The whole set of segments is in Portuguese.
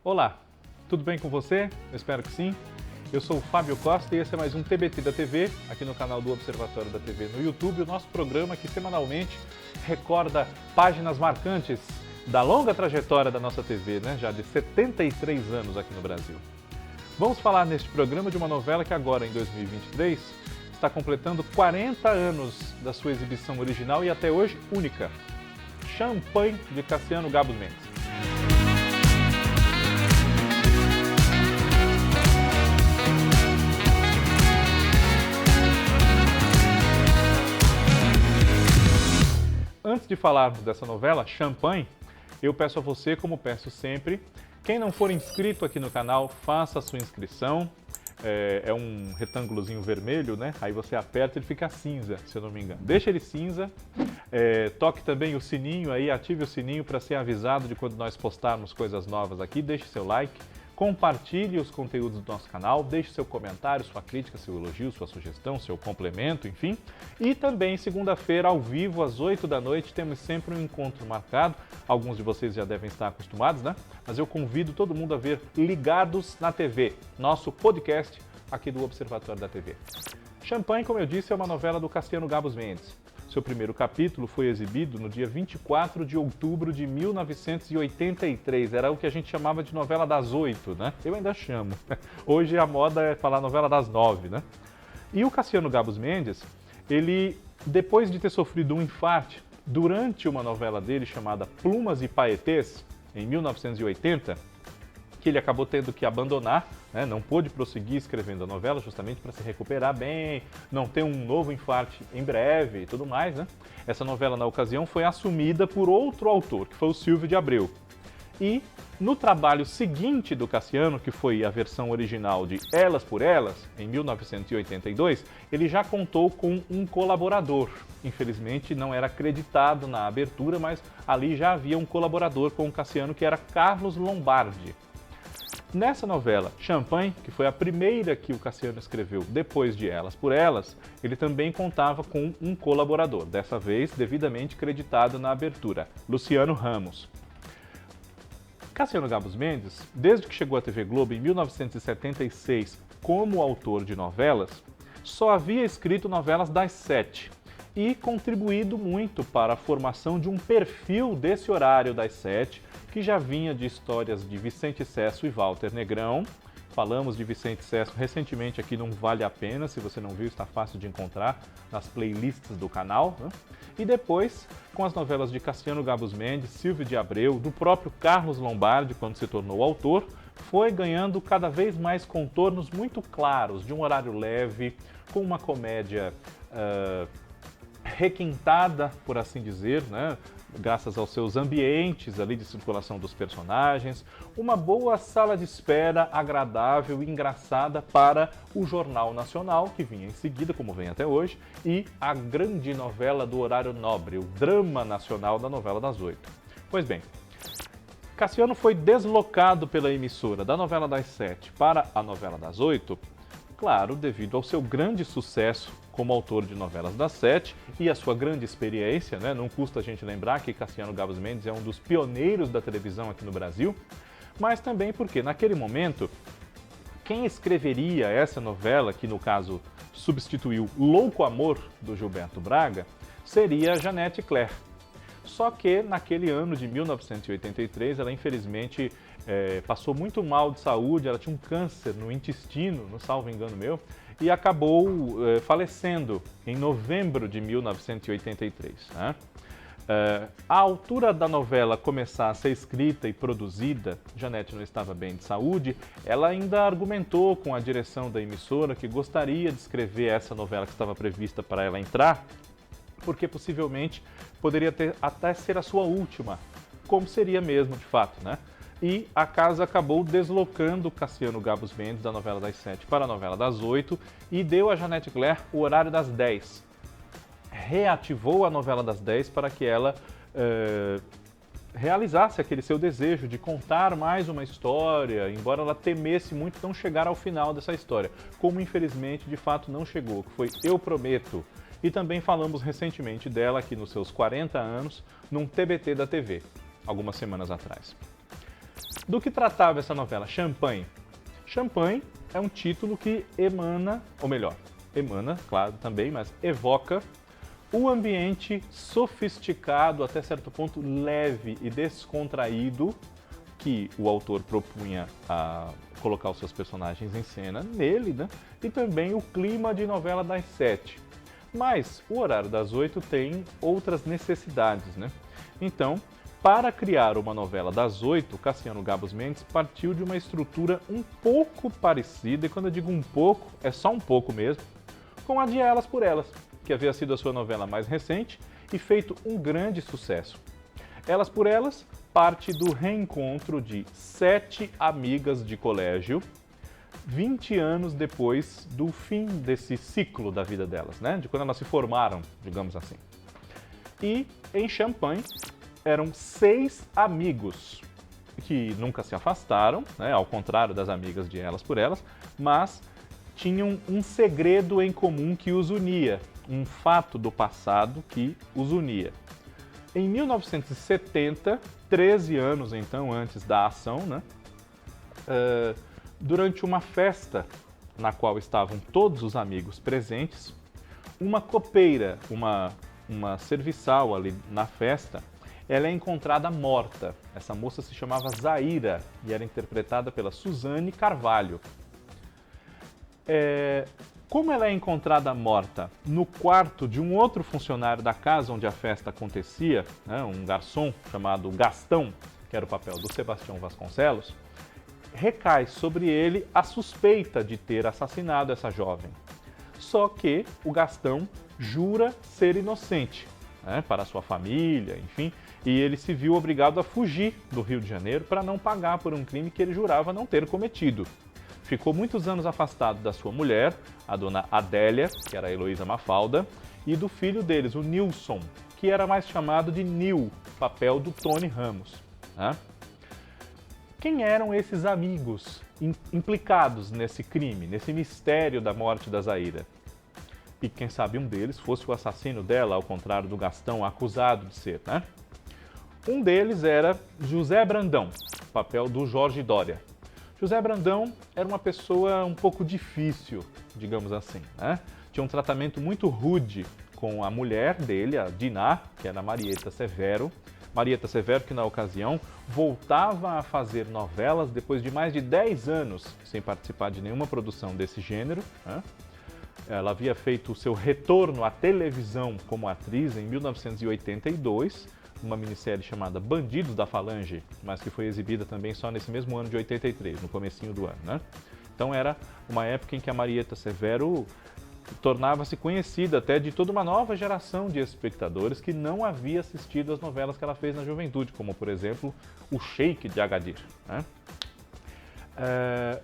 Olá, tudo bem com você? Eu espero que sim. Eu sou o Fábio Costa e esse é mais um TBT da TV, aqui no canal do Observatório da TV no YouTube, o nosso programa que semanalmente recorda páginas marcantes da longa trajetória da nossa TV, já de 73 anos aqui no Brasil. Vamos falar neste programa de uma novela que agora, em 2023, está completando 40 anos da sua exibição original e até hoje única. Champagne, de Cassiano Gabos Mendes. Antes de falarmos dessa novela, Champagne, eu peço a você, como peço sempre, quem não for inscrito aqui no canal, faça a sua inscrição. É um retângulozinho vermelho, Aí você aperta e ele fica cinza, se eu não me engano. Deixa ele cinza, toque também o sininho aí, ative o sininho para ser avisado de quando nós postarmos coisas novas aqui. Deixe seu like, compartilhe os conteúdos do nosso canal, deixe seu comentário, sua crítica, seu elogio, sua sugestão, seu complemento, enfim. E também, segunda-feira, ao vivo, às 8 da noite, temos sempre um encontro marcado. Alguns de vocês já devem estar acostumados, Mas eu convido todo mundo a ver Ligados na TV, nosso podcast aqui do Observatório da TV. Champagne, como eu disse, é uma novela do Cassiano Gabos Mendes. Seu primeiro capítulo foi exibido no dia 24 de outubro de 1983. Era o que a gente chamava de novela das 8, Eu ainda chamo. Hoje a moda é falar novela das 9, E o Cassiano Gabos Mendes, ele, depois de ter sofrido um infarte durante uma novela dele chamada Plumas e Paetês, em 1980, que ele acabou tendo que abandonar, não pôde prosseguir escrevendo a novela justamente para se recuperar bem, não ter um novo infarte em breve e tudo mais, Essa novela, na ocasião, foi assumida por outro autor, que foi o Silvio de Abreu. E no trabalho seguinte do Cassiano, que foi a versão original de Elas por Elas, em 1982, ele já contou com um colaborador. Infelizmente não era acreditado na abertura, mas ali já havia um colaborador com o Cassiano, que era Carlos Lombardi. Nessa novela, Champagne, que foi a primeira que o Cassiano escreveu depois de Elas por Elas, ele também contava com um colaborador, dessa vez devidamente creditado na abertura, Luciano Ramos. Cassiano Gabos Mendes, desde que chegou à TV Globo em 1976 como autor de novelas, só havia escrito novelas das 7 e contribuído muito para a formação de um perfil desse horário das 7, que já vinha de histórias de Vicente Sesso e Walter Negrão. Falamos de Vicente Sesso recentemente aqui, não vale a pena, se você não viu, está fácil de encontrar nas playlists do canal. E depois, com as novelas de Cassiano Gabos Mendes, Silvio de Abreu, do próprio Carlos Lombardi, quando se tornou autor, foi ganhando cada vez mais contornos muito claros, de um horário leve, com uma comédia requintada, por assim dizer, graças aos seus ambientes ali de circulação dos personagens, uma boa sala de espera agradável e engraçada para o Jornal Nacional, que vinha em seguida, como vem até hoje, e a grande novela do horário nobre, o drama nacional da novela das 8. Pois bem, Cassiano foi deslocado pela emissora da novela das 7 para a novela das 8, claro, devido ao seu grande sucesso como autor de novelas das 7 e a sua grande experiência, Não custa a gente lembrar que Cassiano Gabos Mendes é um dos pioneiros da televisão aqui no Brasil, mas também porque, naquele momento, quem escreveria essa novela, que no caso substituiu Louco Amor, do Gilberto Braga, seria Janete Claire. Só que, naquele ano de 1983, ela infelizmente passou muito mal de saúde, ela tinha um câncer no intestino, não salvo engano meu, e acabou falecendo em novembro de 1983. A altura da novela começar a ser escrita e produzida, Janete não estava bem de saúde, ela ainda argumentou com a direção da emissora que gostaria de escrever essa novela que estava prevista para ela entrar, porque possivelmente poderia até ser a sua última, como seria mesmo de fato, E a casa acabou deslocando Cassiano Gabos Mendes da novela das 7 para a novela das 8 e deu a Janete Claire o horário das 10. Reativou a novela das 10 para que ela realizasse aquele seu desejo de contar mais uma história, embora ela temesse muito não chegar ao final dessa história, como infelizmente de fato não chegou, que foi Eu Prometo. E também falamos recentemente dela aqui nos seus 40 anos, num TBT da TV, algumas semanas atrás. Do que tratava essa novela? Champanhe. Champanhe é um título que emana, ou melhor, emana, claro, também, mas evoca o ambiente sofisticado, até certo ponto leve e descontraído que o autor propunha a colocar os seus personagens em cena nele, né? E também o clima de novela das 7. Mas o horário das 8 tem outras necessidades, né? Então, para criar uma novela das 8, Cassiano Gabos Mendes partiu de uma estrutura um pouco parecida, e quando eu digo um pouco, é só um pouco mesmo, com a de Elas por Elas, que havia sido a sua novela mais recente e feito um grande sucesso. Elas por Elas parte do reencontro de 7 amigas de colégio, 20 anos depois do fim desse ciclo da vida delas, né? De quando elas se formaram, digamos assim. E em Champanhe eram 6 amigos que nunca se afastaram, né? Ao contrário das amigas de Elas por Elas, mas tinham um segredo em comum que os unia, um fato do passado que os unia. Em 1970, 13 anos então antes da ação, né? Durante uma festa na qual estavam todos os amigos presentes, uma copeira, uma serviçal ali na festa, ela é encontrada morta. Essa moça se chamava Zaira e era interpretada pela Suzane Carvalho. Como ela é encontrada morta no quarto de um outro funcionário da casa onde a festa acontecia, né, um garçom chamado Gastão, que era o papel do Sebastião Vasconcelos, recai sobre ele a suspeita de ter assassinado essa jovem. Só que o Gastão jura ser inocente, né, para sua família, enfim, e ele se viu obrigado a fugir do Rio de Janeiro para não pagar por um crime que ele jurava não ter cometido. Ficou muitos anos afastado da sua mulher, a dona Adélia, que era a Heloísa Mafalda, e do filho deles, o Nilson, que era mais chamado de Nil, papel do Tony Ramos. Né? Quem eram esses amigos implicados nesse crime, nesse mistério da morte da Zaira? E quem sabe um deles fosse o assassino dela, ao contrário do Gastão, acusado de ser, né? Um deles era José Brandão, papel do Jorge Doria. José Brandão era uma pessoa um pouco difícil, digamos assim, né? Tinha um tratamento muito rude com a mulher dele, a Diná, que era a Marieta Severo. Marieta Severo, que na ocasião voltava a fazer novelas depois de mais de 10 anos sem participar de nenhuma produção desse gênero, né? Ela havia feito o seu retorno à televisão como atriz em 1982, uma minissérie chamada Bandidos da Falange, mas que foi exibida também só nesse mesmo ano de 83, no comecinho do ano, né? Então era uma época em que a Marieta Severo tornava-se conhecida até de toda uma nova geração de espectadores que não havia assistido às novelas que ela fez na juventude, como por exemplo o Sheik de Agadir, né?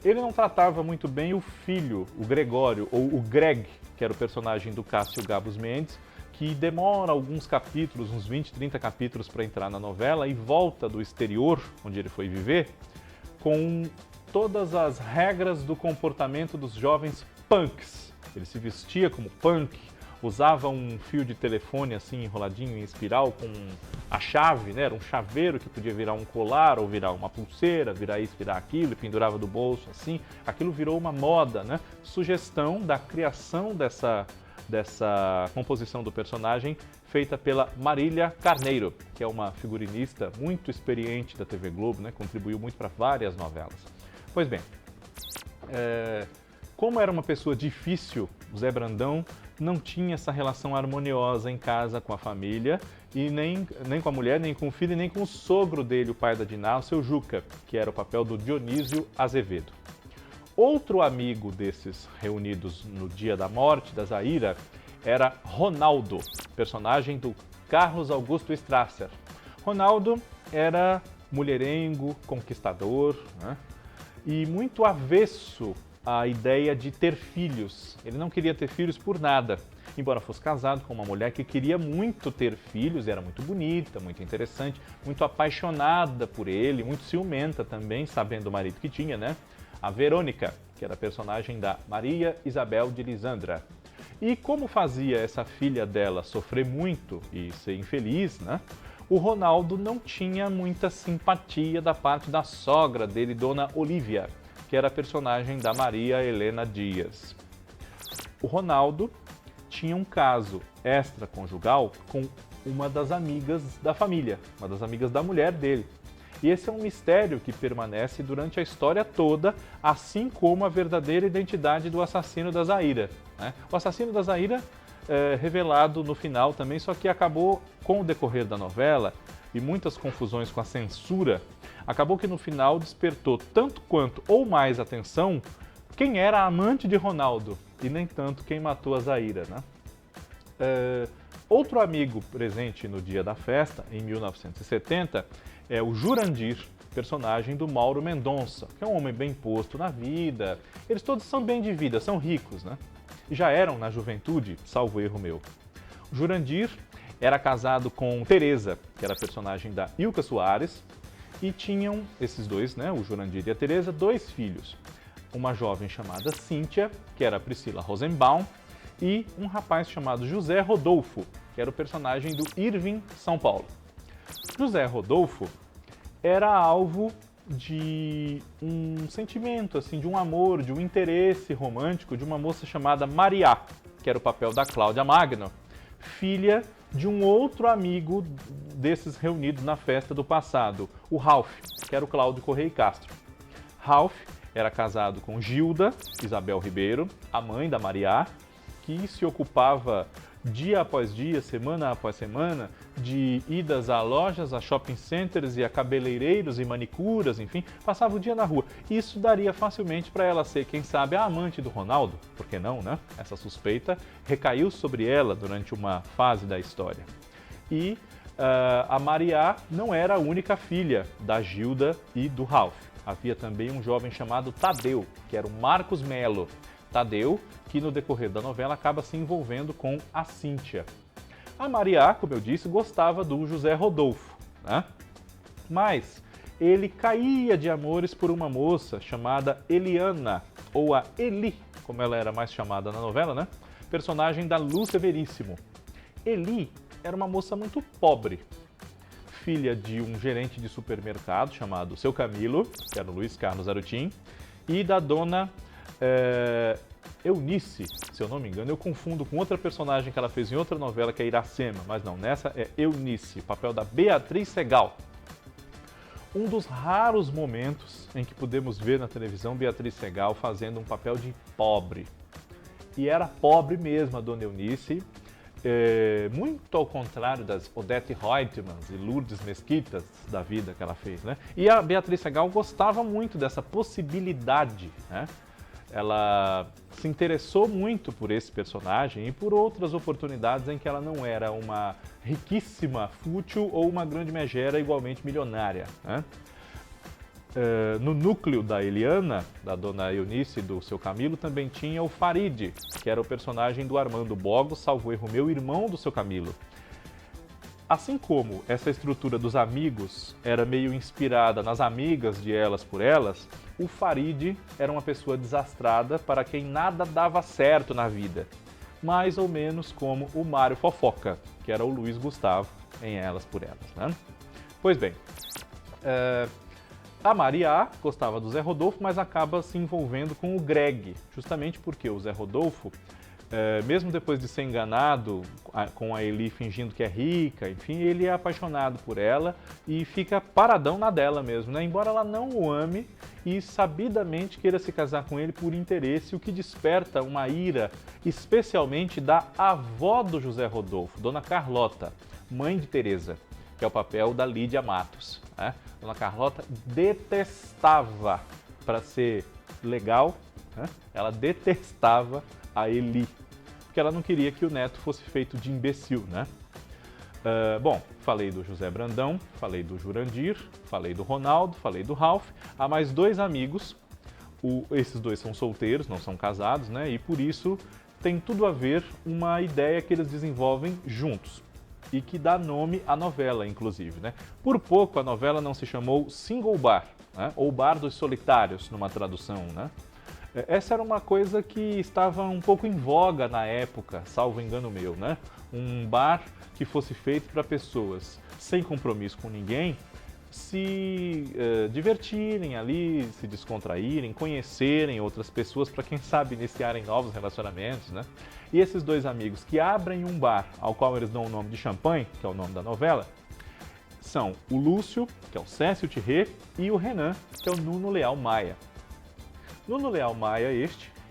Ele não tratava muito bem o filho, o Gregório, ou o Greg, que era o personagem do Cássio Gabos Mendes, que demora alguns capítulos, uns 20, 30 capítulos para entrar na novela e volta do exterior, onde ele foi viver, com todas as regras do comportamento dos jovens punks. Ele se vestia como punk, usava um fio de telefone assim enroladinho em espiral com a chave, né? Era um chaveiro que podia virar um colar ou virar uma pulseira, virar isso, virar aquilo, e pendurava do bolso assim. Aquilo virou uma moda, né? Sugestão da criação dessa composição do personagem feita pela Marília Carneiro, que é uma figurinista muito experiente da TV Globo, né? Contribuiu muito para várias novelas. Pois bem, como era uma pessoa difícil, o Zé Brandão não tinha essa relação harmoniosa em casa com a família, e nem com a mulher, nem com o filho, nem com o sogro dele, o pai da Diná, o seu Juca, que era o papel do Dionísio Azevedo. Outro amigo desses reunidos no dia da morte da Zaira era Ronaldo, personagem do Carlos Augusto Strasser. Ronaldo era mulherengo, conquistador, né? E muito avesso à ideia de ter filhos. Ele não queria ter filhos por nada, embora fosse casado com uma mulher que queria muito ter filhos, era muito bonita, muito interessante, muito apaixonada por ele, muito ciumenta também, sabendo o marido que tinha, né? A Verônica, que era a personagem da Maria Isabel de Lisandra. E como fazia essa filha dela sofrer muito e ser infeliz, né? o Ronaldo não tinha muita simpatia da parte da sogra dele, Dona Olívia, que era a personagem da Maria Helena Dias. O Ronaldo tinha um caso extraconjugal com uma das amigas da família, uma das amigas da mulher dele. E esse é um mistério que permanece durante a história toda, assim como a verdadeira identidade do assassino da Zaira, né? O assassino da Zaira é revelado no final também, só que acabou, com o decorrer da novela e muitas confusões com a censura, acabou que no final despertou tanto quanto ou mais atenção quem era a amante de Ronaldo e nem tanto quem matou a Zaira, né? Outro amigo presente no dia da festa, em 1970, é o Jurandir, personagem do Mauro Mendonça, que é um homem bem posto na vida. Eles todos são bem de vida, são ricos, né? E já eram na juventude, salvo erro meu. O Jurandir era casado com Teresa, que era a personagem da Ilka Soares, e tinham esses dois, né, o Jurandir e a Teresa, dois filhos. Uma jovem chamada Cíntia, que era a Priscila Rosenbaum, e um rapaz chamado José Rodolfo, que era o personagem do Irving São Paulo. José Rodolfo era alvo de um sentimento, assim, de um amor, de um interesse romântico de uma moça chamada Mariá, que era o papel da Cláudia Magno, filha de um outro amigo desses reunidos na festa do passado, o Ralph, que era o Cláudio Correia Castro. Ralph era casado com Gilda Isabel Ribeiro, a mãe da Mariá, que se ocupava dia após dia, semana após semana, de idas a lojas, a shopping centers e a cabeleireiros e manicuras, enfim, passava o dia na rua. Isso daria facilmente para ela ser, quem sabe, a amante do Ronaldo, por que não, né? Essa suspeita recaiu sobre ela durante uma fase da história. E a Mariá não era a única filha da Gilda e do Ralph. Havia também um jovem chamado Tadeu, que era o Marcos Melo. Tadeu, que no decorrer da novela acaba se envolvendo com a Cíntia. A Mariá, como eu disse, gostava do José Rodolfo, né? Mas ele caía de amores por uma moça chamada Eliana, ou a Eli, como ela era mais chamada na novela, né? Personagem da Lúcia Veríssimo. Eli era uma moça muito pobre, filha de um gerente de supermercado chamado Seu Camilo, que era o Luiz Carlos Arutin, e da dona Eunice, se eu não me engano. Eu confundo com outra personagem que ela fez em outra novela, que é Iracema, mas não, nessa é Eunice, papel da Beatriz Segal. Um dos raros momentos em que podemos ver na televisão Beatriz Segal fazendo um papel de pobre. E era pobre mesmo a dona Eunice, muito ao contrário das Odete Reutemanns e Lourdes Mesquitas da vida que ela fez, né? E a Beatriz Segal gostava muito dessa possibilidade, né? Ela se interessou muito por esse personagem e por outras oportunidades em que ela não era uma riquíssima fútil ou uma grande megera igualmente milionária, né? No núcleo da Eliana, da dona Eunice e do Seu Camilo, também tinha o Farid, que era o personagem do Armando Bogos, salvo erro meu, irmão do Seu Camilo. Assim como essa estrutura dos amigos era meio inspirada nas amigas de Elas por Elas, o Farid era uma pessoa desastrada para quem nada dava certo na vida. Mais ou menos como o Mário Fofoca, que era o Luiz Gustavo em Elas por Elas, né? Pois bem, a Mariá gostava do Zé Rodolfo, mas acaba se envolvendo com o Greg, justamente porque o Zé Rodolfo, mesmo depois de ser enganado com a Eli fingindo que é rica, enfim, ele é apaixonado por ela e fica paradão na dela mesmo, né? Embora ela não o ame e sabidamente queira se casar com ele por interesse, o que desperta uma ira, especialmente da avó do José Rodolfo, Dona Carlota, mãe de Teresa, que é o papel da Lídia Matos, né? Dona Carlota detestava, para ser legal, né? Ela detestava a Eli, porque ela não queria que o neto fosse feito de imbecil, né? Bom, falei do José Brandão, falei do Jurandir, falei do Ronaldo, falei do Ralph. Há mais dois amigos, esses dois são solteiros, não são casados, né? E por isso tem tudo a ver uma ideia que eles desenvolvem juntos e que dá nome à novela, inclusive, né? Por pouco a novela não se chamou Single Bar, né? Ou Bar dos Solitários, numa tradução, né? Essa era uma coisa que estava um pouco em voga na época, salvo engano meu, né? Um bar que fosse feito para pessoas sem compromisso com ninguém se divertirem ali, se descontraírem, conhecerem outras pessoas para quem sabe iniciarem novos relacionamentos, né? E esses dois amigos que abrem um bar ao qual eles dão o nome de Champanhe, que é o nome da novela, são o Lúcio, que é o Cécio Thierry, e o Renan, que é o Nuno Leal Maia. Nuno Leal Maia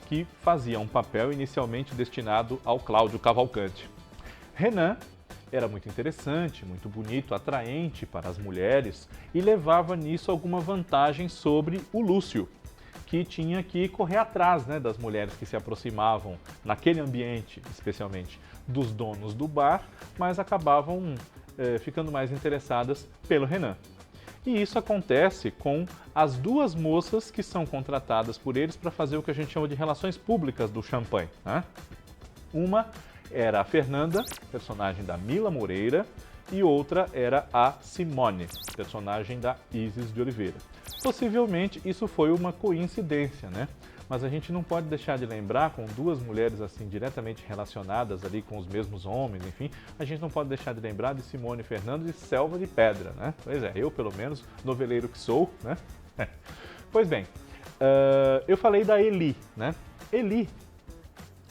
que fazia um papel inicialmente destinado ao Cláudio Cavalcante. Renan era muito interessante, muito bonito, atraente para as mulheres e levava nisso alguma vantagem sobre o Lúcio, que tinha que correr atrás, né, das mulheres que se aproximavam naquele ambiente, especialmente dos donos do bar, mas acabavam ficando mais interessadas pelo Renan. E isso acontece com as duas moças que são contratadas por eles para fazer o que a gente chama de relações públicas do Champanhe, né? Uma era a Fernanda, personagem da Mila Moreira, e outra era a Simone, personagem da Isis de Oliveira. Possivelmente isso foi uma coincidência, né? Mas a gente não pode deixar de lembrar, com duas mulheres assim diretamente relacionadas ali com os mesmos homens, enfim, a gente não pode deixar de lembrar de Simone e Fernando e Selva de Pedra, né? Pois é, eu pelo menos, noveleiro que sou, né? Pois bem, eu falei da Eli, né? Eli,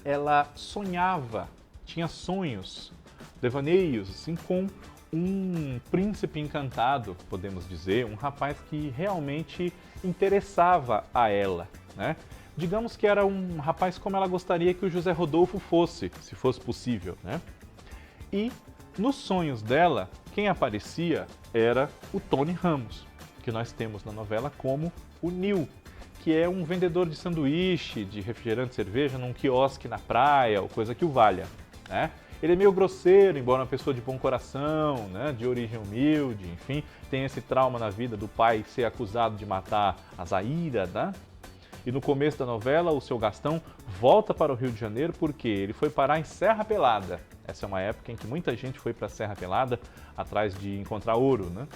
ela sonhava, tinha sonhos, devaneios, assim, com um príncipe encantado, podemos dizer, um rapaz que realmente interessava a ela, né? Digamos que era um rapaz como ela gostaria que o José Rodolfo fosse, se fosse possível, né? E nos sonhos dela, quem aparecia era o Tony Ramos, que nós temos na novela como o Nil, que é um vendedor de sanduíche, de refrigerante e cerveja num quiosque na praia, ou coisa que o valha, né? Ele é meio grosseiro, embora uma pessoa de bom coração, né, de origem humilde, enfim, tem esse trauma na vida do pai ser acusado de matar a Zaira, né? E no começo da novela, o seu Gastão volta para o Rio de Janeiro porque ele foi parar em Serra Pelada. Essa é uma época em que muita gente foi para Serra Pelada atrás de encontrar ouro, né?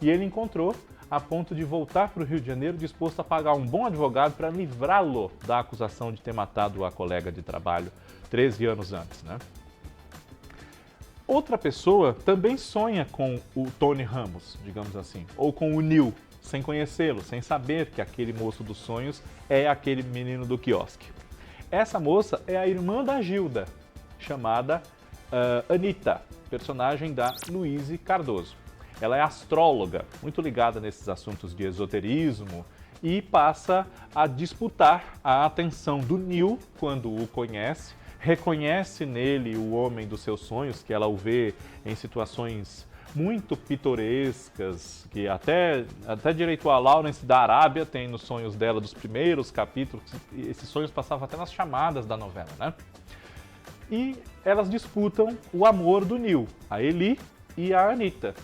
E ele encontrou a ponto de voltar para o Rio de Janeiro disposto a pagar um bom advogado para livrá-lo da acusação de ter matado a colega de trabalho 13 anos antes, né? Outra pessoa também sonha com o Tony Ramos, digamos assim, ou com o Nil, sem conhecê-lo, sem saber que aquele moço dos sonhos é aquele menino do quiosque. Essa moça é a irmã da Gilda, chamada Anitta, personagem da Luíse Cardoso. Ela é astróloga, muito ligada nesses assuntos de esoterismo e passa a disputar a atenção do Nil quando o conhece, reconhece nele o homem dos seus sonhos, que ela o vê em situações muito pitorescas, que até direito a Lawrence da Arábia tem nos sonhos dela dos primeiros capítulos, e esses sonhos passavam até nas chamadas da novela, né? E elas disputam o amor do Nil, a Eli e a Anitta.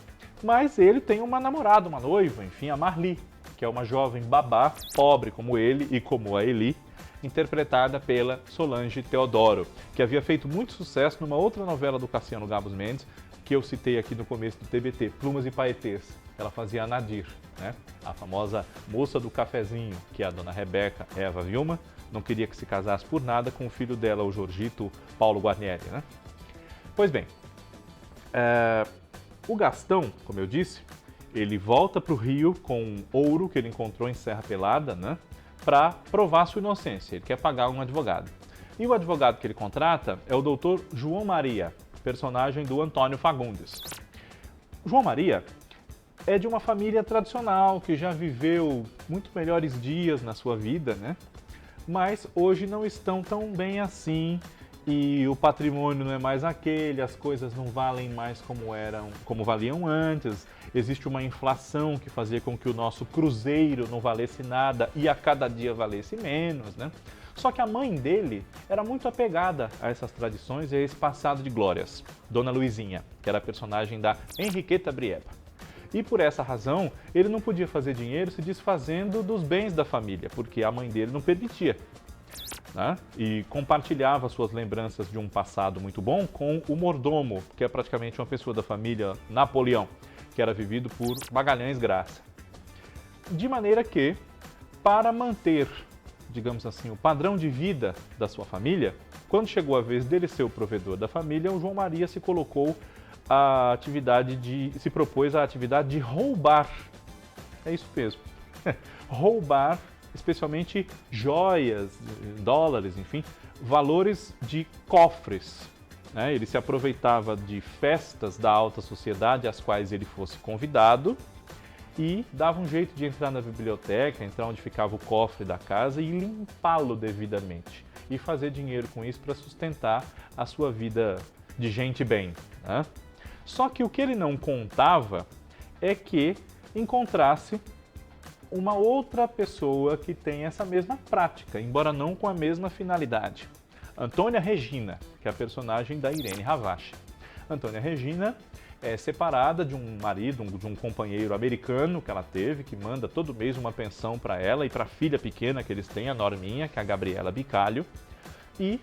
Mas ele tem uma namorada, uma noiva, enfim, a Marli, que é uma jovem babá, pobre como ele e como a Eli, interpretada pela Solange Teodoro, que havia feito muito sucesso numa outra novela do Cassiano Gabos Mendes, que eu citei aqui no começo do TBT, Plumas e Paetês. Ela fazia a Nadir, né? A famosa moça do cafezinho, que a dona Rebeca, Eva Vilma, não queria que se casasse por nada com o filho dela, o Jorgito Paulo Guarnieri, né? Pois bem, o Gastão, como eu disse, ele volta para o Rio com ouro que ele encontrou em Serra Pelada, né? Para provar sua inocência. Ele quer pagar um advogado. E o advogado que ele contrata é o doutor João Maria, personagem do Antônio Fagundes. João Maria é de uma família tradicional que já viveu muito melhores dias na sua vida, né? Mas hoje não estão tão bem assim e o patrimônio não é mais aquele, as coisas não valem mais como valiam antes. Existe uma inflação que fazia com que o nosso cruzeiro não valesse nada e a cada dia valesse menos, né? Só que a mãe dele era muito apegada a essas tradições e a esse passado de glórias, Dona Luizinha, que era a personagem da Henriqueta Brieba. E por essa razão, ele não podia fazer dinheiro se desfazendo dos bens da família, porque a mãe dele não permitia, né? E compartilhava suas lembranças de um passado muito bom com o mordomo, que é praticamente uma pessoa da família Napoleão, que era vivido por Magalhães Graça. De maneira que, para manter digamos assim, o padrão de vida da sua família, quando chegou a vez dele ser o provedor da família, o João Maria se colocou se propôs a atividade de roubar. É isso mesmo. Roubar, especialmente joias, dólares, enfim, valores de cofres. Né? Ele se aproveitava de festas da alta sociedade às quais ele fosse convidado e dava um jeito de entrar na biblioteca, entrar onde ficava o cofre da casa e limpá-lo devidamente. E fazer dinheiro com isso para sustentar a sua vida de gente bem. Né? Só que o que ele não contava é que encontrasse uma outra pessoa que tem essa mesma prática, embora não com a mesma finalidade. Antônia Regina, que é a personagem da Irene Ravache. Antônia Regina é separada de um marido, de um companheiro americano que ela teve, que manda todo mês uma pensão para ela e para a filha pequena que eles têm, a Norminha, que é a Gabriela Bicalho, e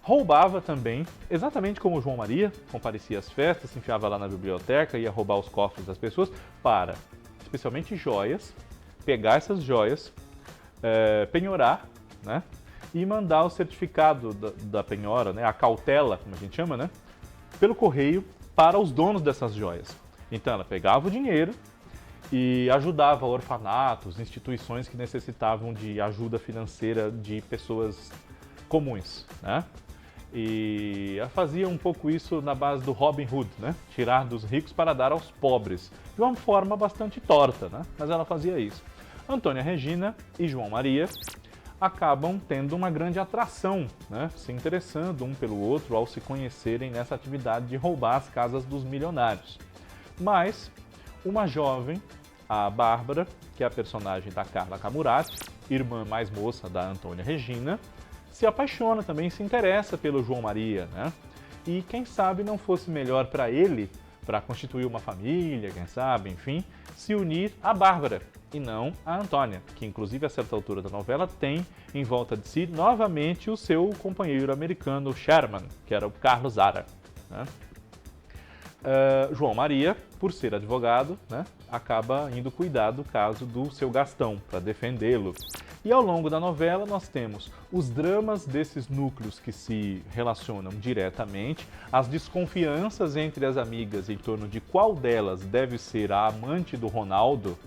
roubava também, exatamente como o João Maria, comparecia às festas, se enfiava lá na biblioteca, ia roubar os cofres das pessoas, para, especialmente joias, pegar essas joias, penhorar, né? E mandar o certificado da penhora, né? A cautela, como a gente chama, né? Pelo correio para os donos dessas joias. Então ela pegava o dinheiro e ajudava orfanatos, instituições que necessitavam de ajuda financeira de pessoas comuns, né? E ela fazia um pouco isso na base do Robin Hood, né? Tirar dos ricos para dar aos pobres, de uma forma bastante torta, né? Mas ela fazia isso. Antônia Regina e João Maria acabam tendo uma grande atração, né? Se interessando um pelo outro ao se conhecerem nessa atividade de roubar as casas dos milionários. Mas uma jovem, a Bárbara, que é a personagem da Carla Camurati, irmã mais moça da Antônia Regina, se apaixona também, se interessa pelo João Maria, né? E quem sabe não fosse melhor para ele, para constituir uma família, quem sabe, enfim, se unir a Bárbara e não a Antônia, que inclusive a certa altura da novela tem em volta de si novamente o seu companheiro americano Sherman, que era o Carlos Zara. Né? João Maria, por ser advogado, né, acaba indo cuidar do caso do seu Gastão, para defendê-lo. E ao longo da novela nós temos os dramas desses núcleos que se relacionam diretamente, as desconfianças entre as amigas em torno de qual delas deve ser a amante do Ronaldo,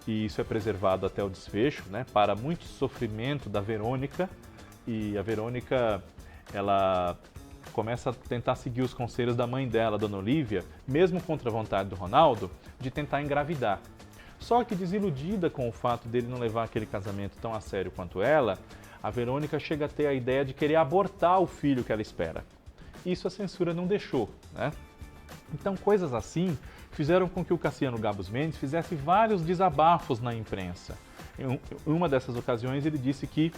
e isso é preservado até o desfecho, né, para muito sofrimento da Verônica, e a Verônica, ela começa a tentar seguir os conselhos da mãe dela, Dona Olívia, mesmo contra a vontade do Ronaldo, de tentar engravidar. Só que desiludida com o fato dele não levar aquele casamento tão a sério quanto ela, a Verônica chega a ter a ideia de querer abortar o filho que ela espera. Isso a censura não deixou, né? Então coisas assim fizeram com que o Cassiano Gabus Mendes fizesse vários desabafos na imprensa. Em uma dessas ocasiões ele disse que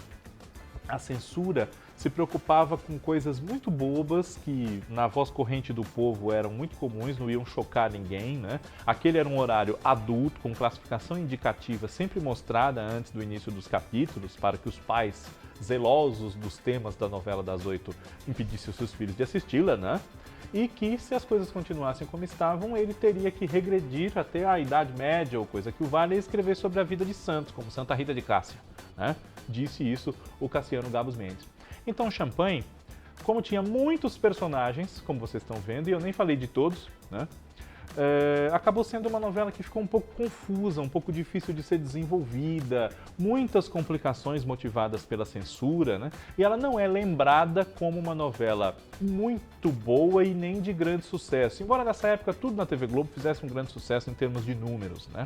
a censura se preocupava com coisas muito bobas que na voz corrente do povo eram muito comuns, não iam chocar ninguém, né? Aquele era um horário adulto, com classificação indicativa sempre mostrada antes do início dos capítulos, para que os pais zelosos dos temas da novela das 8 impedissem os seus filhos de assisti-la, né? E que, se as coisas continuassem como estavam, ele teria que regredir até a Idade Média ou coisa que o valha e escrever sobre a vida de santos, como Santa Rita de Cássia, né? Disse isso o Cassiano Gabus Mendes. Então, Champagne, como tinha muitos personagens, como vocês estão vendo, e eu nem falei de todos, né? Acabou sendo uma novela que ficou um pouco confusa, um pouco difícil de ser desenvolvida, muitas complicações motivadas pela censura, né? E ela não é lembrada como uma novela muito boa e nem de grande sucesso, embora nessa época tudo na TV Globo fizesse um grande sucesso em termos de números, né?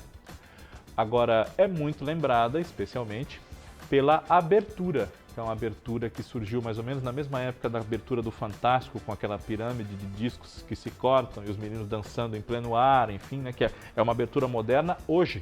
Agora, é muito lembrada, especialmente, pela abertura, que é uma abertura que surgiu mais ou menos na mesma época da abertura do Fantástico, com aquela pirâmide de discos que se cortam e os meninos dançando em pleno ar, enfim, né, que é uma abertura moderna hoje.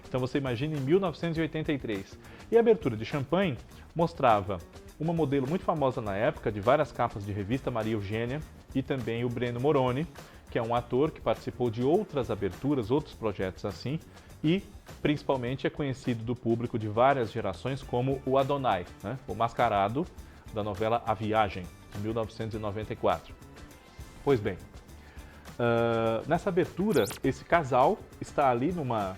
Então você imagina em 1983. E a abertura de Champagne mostrava uma modelo muito famosa na época, de várias capas de revista, Maria Eugênia, e também o Breno Moroni, que é um ator que participou de outras aberturas, outros projetos assim, e principalmente é conhecido do público de várias gerações como o Adonai, né? O mascarado da novela A Viagem, de 1994. Pois bem, nessa abertura, esse casal está ali numa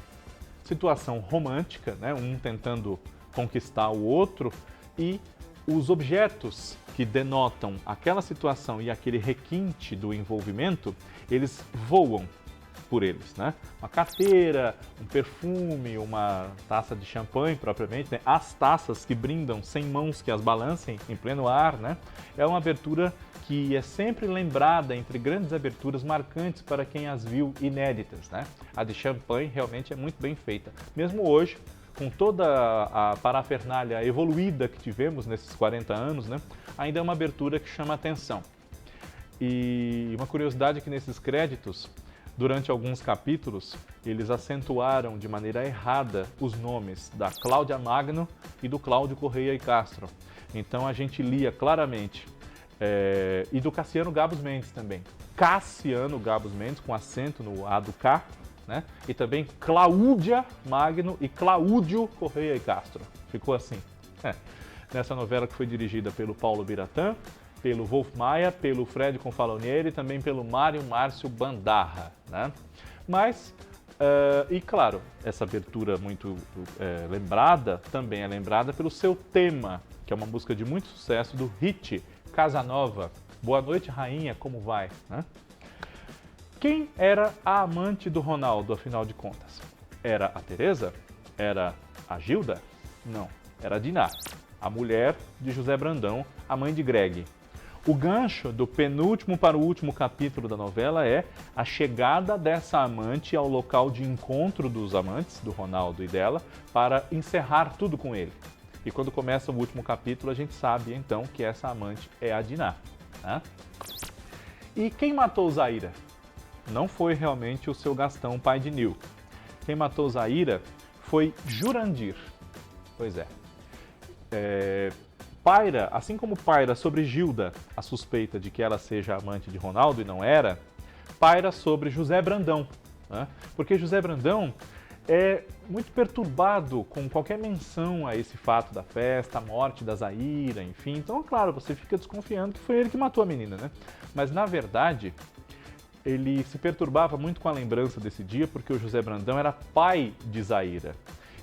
situação romântica, né? Um tentando conquistar o outro e os objetos que denotam aquela situação e aquele requinte do envolvimento, eles voam por eles, né? Uma carteira, um perfume, uma taça de champanhe propriamente, né? As taças que brindam sem mãos que as balancem em pleno ar, né? É uma abertura que é sempre lembrada entre grandes aberturas marcantes para quem as viu inéditas, né? A de champanhe realmente é muito bem feita. Mesmo hoje, com toda a parafernália evoluída que tivemos nesses 40 anos, né? Ainda é uma abertura que chama atenção. E uma curiosidade é que nesses créditos, durante alguns capítulos, eles acentuaram de maneira errada os nomes da Cláudia Magno e do Cláudio Correia e Castro. Então a gente lia claramente, e do Cassiano Gabos Mendes também. Cassiano Gabos Mendes, com acento no A do K, né? E também Cláudia Magno e Cláudio Correia e Castro. Ficou assim. Nessa novela que foi dirigida pelo Paulo Biratã, pelo Wolf Maia, pelo Fred Confalonieri e também pelo Mário Márcio Bandarra, né? Mas, e claro, essa abertura muito lembrada, também é lembrada pelo seu tema, que é uma música de muito sucesso do hit Casanova, Boa Noite Rainha, como vai? Né? Quem era a amante do Ronaldo, afinal de contas? Era a Teresa? Era a Gilda? Não, era a Diná, a mulher de José Brandão, a mãe de Greg. O gancho do penúltimo para o último capítulo da novela é a chegada dessa amante ao local de encontro dos amantes, do Ronaldo e dela, para encerrar tudo com ele. E quando começa o último capítulo, a gente sabe então que essa amante é a Diná. Né? E quem matou Zaira? Não foi realmente o seu Gastão, pai de Nil. Quem matou Zaira foi Jurandir. Pois é. Paira, assim como paira sobre Gilda a suspeita de que ela seja amante de Ronaldo e não era, paira sobre José Brandão, né? Porque José Brandão é muito perturbado com qualquer menção a esse fato da festa, a morte da Zaira, enfim. Então, claro, você fica desconfiando que foi ele que matou a menina, né? Mas, na verdade, ele se perturbava muito com a lembrança desse dia porque o José Brandão era pai de Zaira.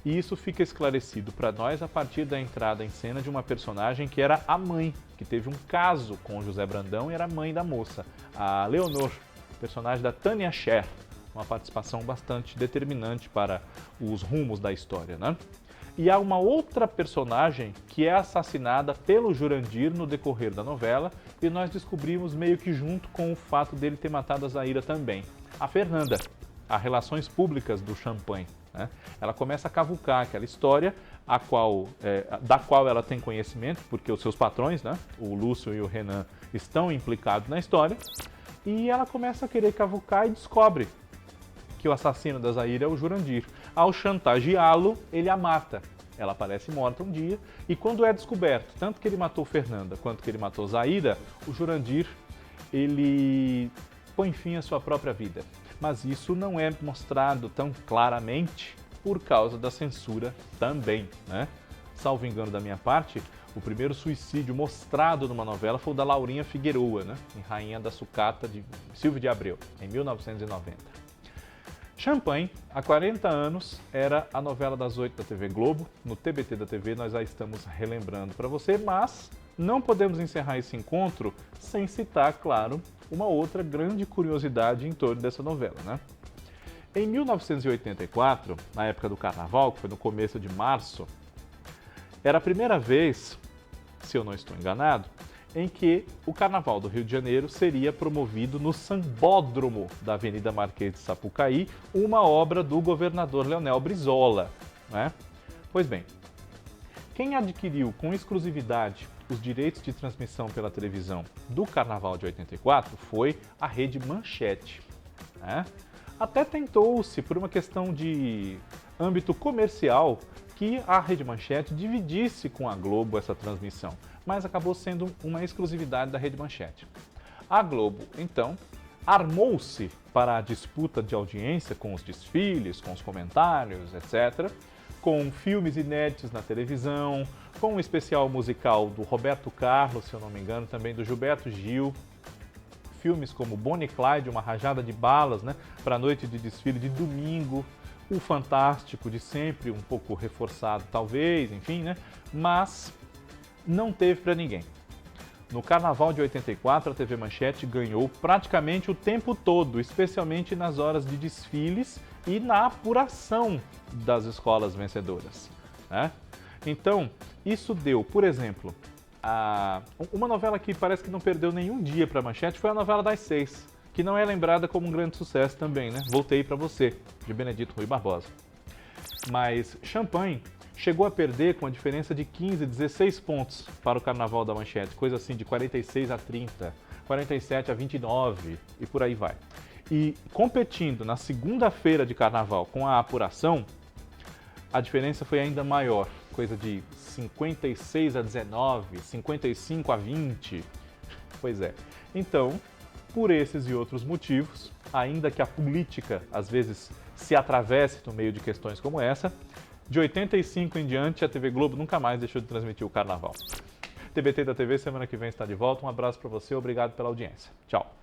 E isso fica esclarecido para nós a partir da entrada em cena de uma personagem que era a mãe, que teve um caso com o José Brandão e era mãe da moça, a Leonor, personagem da Tânia Scher, uma participação bastante determinante para os rumos da história, né? E há uma outra personagem que é assassinada pelo Jurandir no decorrer da novela e nós descobrimos meio que junto com o fato dele ter matado a Zaira também, a Fernanda, a Relações Públicas do Champanhe. Né? Ela começa a cavucar aquela história da qual ela tem conhecimento, porque os seus patrões, né, o Lúcio e o Renan, estão implicados na história, e ela começa a querer cavucar e descobre que o assassino da Zaira é o Jurandir. Ao chantageá-lo, ele a mata. Ela aparece morta um dia, e quando é descoberto, tanto que ele matou Fernanda quanto que ele matou Zaira, o Jurandir, ele põe fim à sua própria vida. Mas isso não é mostrado tão claramente por causa da censura também, né? Salvo engano da minha parte, o primeiro suicídio mostrado numa novela foi o da Laurinha Figueroa, né? Em Rainha da Sucata, de Silvio de Abreu, em 1990. Champanhe, há 40 anos, era a novela das 8 da TV Globo. No TBT da TV nós já estamos relembrando para você, mas não podemos encerrar esse encontro sem citar, claro, uma outra grande curiosidade em torno dessa novela, né? Em 1984, na época do Carnaval, que foi no começo de março, era a primeira vez, se eu não estou enganado, em que o Carnaval do Rio de Janeiro seria promovido no Sambódromo da Avenida Marquês de Sapucaí, uma obra do governador Leonel Brizola, né? Pois bem, quem adquiriu com exclusividade os direitos de transmissão pela televisão do Carnaval de 84 foi a Rede Manchete, né? Até tentou-se, por uma questão de âmbito comercial, que a Rede Manchete dividisse com a Globo essa transmissão, mas acabou sendo uma exclusividade da Rede Manchete. A Globo, então, armou-se para a disputa de audiência com os desfiles, com os comentários, etc., com filmes inéditos na televisão, com um especial musical do Roberto Carlos, se eu não me engano, também do Gilberto Gil, filmes como Bonnie e Clyde, Uma Rajada de Balas, né, para a noite de desfile de domingo, o Fantástico de sempre, um pouco reforçado talvez, enfim, né? Mas não teve para ninguém. No Carnaval de 84, a TV Manchete ganhou praticamente o tempo todo, especialmente nas horas de desfiles e na apuração das escolas vencedoras, né? Então, isso deu, por exemplo, uma novela que parece que não perdeu nenhum dia para a Manchete foi a novela das 6, que não é lembrada como um grande sucesso também, né? Voltei para você, de Benedito Rui Barbosa. Mas Champanhe chegou a perder com a diferença de 15, 16 pontos para o Carnaval da Manchete, coisa assim de 46 a 30, 47 a 29 e por aí vai. E competindo na segunda-feira de Carnaval com a apuração, a diferença foi ainda maior, coisa de 56 a 19, 55 a 20. Pois é. Então, por esses e outros motivos, ainda que a política às vezes se atravesse no meio de questões como essa, de 85 em diante, a TV Globo nunca mais deixou de transmitir o Carnaval. TBT da TV, semana que vem está de volta. Um abraço para você, obrigado pela audiência. Tchau.